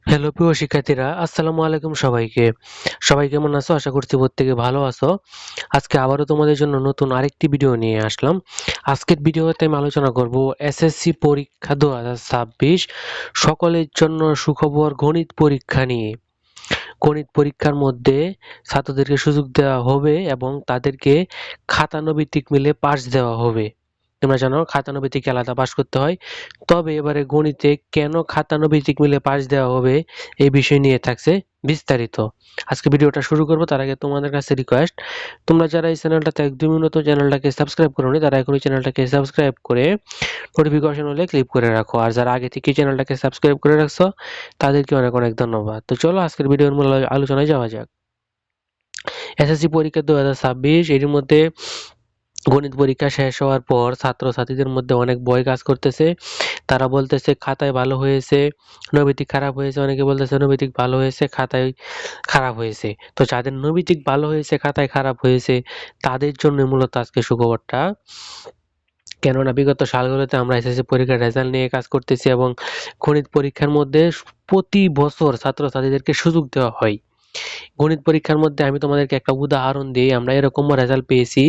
Hello প্রিয় শিক্ষার্থীরা, আসসালামু আলাইকুম সবাইকে। সবাই কেমন আছো? আশা করছি প্রত্যেকে ভালো আছো। আজকে আবারও তোমাদের জন্য নতুন আরেকটি ভিডিও নিয়ে আসলাম। আজকের ভিডিওতে আমি আলোচনা করব এসএসসি পরীক্ষা 2026 সকলের জন্য সুখবর গণিত পরীক্ষা নিয়ে। গণিত পরীক্ষার মধ্যে ছাত্রদেরকে সুযোগ দেওয়া হবে এবং তাদেরকে খাতানভিত্তিক মিলে পাস দেওয়া হবে। তোমরা জানো খাতানভিত্তিক আলাদা পাস করতে হয়, তবে এবারে গণিতে কেন খাতানভিত্তিক মিলে পাস দেওয়া হবে এই বিষয় নিয়ে থাকছে বিস্তারিত। আজকে ভিডিওটা শুরু করব, তার আগে তোমাদের কাছে রিকোয়েস্ট, তোমরা যারা এই চ্যানেলটাতে একদমই নতুন, চ্যানেলটাকে সাবস্ক্রাইব করোনি, তারা এখনই চ্যানেলটাকে সাবস্ক্রাইব করে নোটিফিকেশন হলে ক্লিক করে রাখো। আর যারা আগে থেকে চ্যানেলটাকে সাবস্ক্রাইব করে রাখছো তাদেরকে অনেক অনেক ধন্যবাদ। তো চলো আজকের ভিডিওর মূল আলোচনায় যাওয়া যাক। এসএসসি পরীক্ষা 2026, এর মধ্যে গণিত পরীক্ষা শেষ হওয়ার পর ছাত্রছাত্রীদের মধ্যে অনেক ভয় কাজ করতেছে। তারা বলতেছে খাতায় ভালো হয়েছে, নৈবেতিক খারাপ হয়েছে, অনেকে বলতেছে নৈবেতিক ভালো হয়েছে, খাতায় খারাপ হয়েছে। তো যাদের নৈবেতিক ভালো হয়েছে, খাতায় খারাপ হয়েছে, তাদের জন্য মূলত আজকে সুখবরটা। কেননা বিগত সালগুলোতে আমরা এসএসসি পরীক্ষার রেজাল্ট নিয়ে কাজ করতেছি এবং গণিত পরীক্ষার মধ্যে প্রতি বছর ছাত্রছাত্রীদেরকে সুযোগ দেওয়া হয়। গণিত পরীক্ষার মধ্যে আমি তোমাদেরকে একটা উদাহরণ দিই, আমরা এরকমও রেজাল্ট পেয়েছি,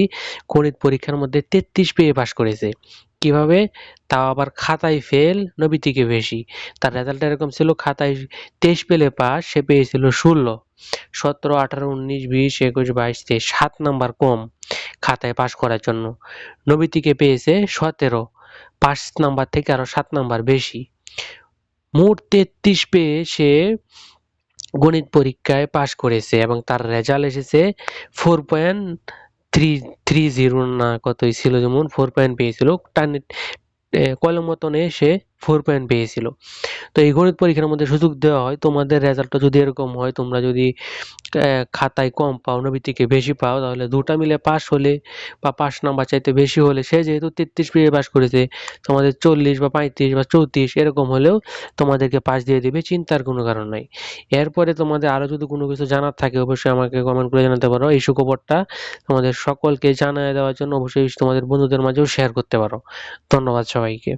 গণিত পরীক্ষার মধ্যে 33 পেয়ে পাস করেছে। কিভাবে? তাও আবার খাতায় ফেল, নৈবেতিকে বেশি। তার রেজাল্ট এরকম ছিল, খাতায় 23 পেলে পাস, সে পেয়েছিল 16। 17, 18, 19, 20, 21, 22, 23 7 নাম্বার কম খাতায় পাস করার জন্য। নৈবেতিকে পেয়েছে 17, 5 নাম্বার থেকে আরো 7 নাম্বার বেশি। মোট 33 পেয়ে সে গণিত পরীক্ষায় পাশ করেছে এবং তার রেজাল্ট এসেছে 4.330 না কতই ছিল, যেমন 4 পয়েন্ট পেয়েছিল। কলম মতনে সে 4 পয়েন্ট পেয়েছিল। তো এই গণিত পরীক্ষার মধ্যে সুযোগ দেওয়া হয়, তোমাদের রেজাল্টটা যদি এরকম হয়, তোমরা যদি খাতায় কম পাও, নৈবেতিকে বেশি পাও, তাহলে দুটা মিলে পাস হলে বা পাস নাম্বার চাইতে বেশি হলে, সে যেহেতু 33 পেয়ে পাস করেছে, তোমাদের 40 বা 35 বা 34 এরকম হলেও তোমাদেরকে পাস দিয়ে দিবে, চিন্তার কোনো কারণ নাই। এরপরে তোমাদের আরো যদি কোনো কিছু জানার থাকে অবশ্যই আমাকে কমেন্ট করে জানাতে পারো। এই সুখবরটা তোমাদের সকলকে জানিয়ে দেওয়ার জন্য অবশ্যই তোমাদের বন্ধুদের মাঝেও শেয়ার করতে পারো। ধন্যবাদ সবাইকে।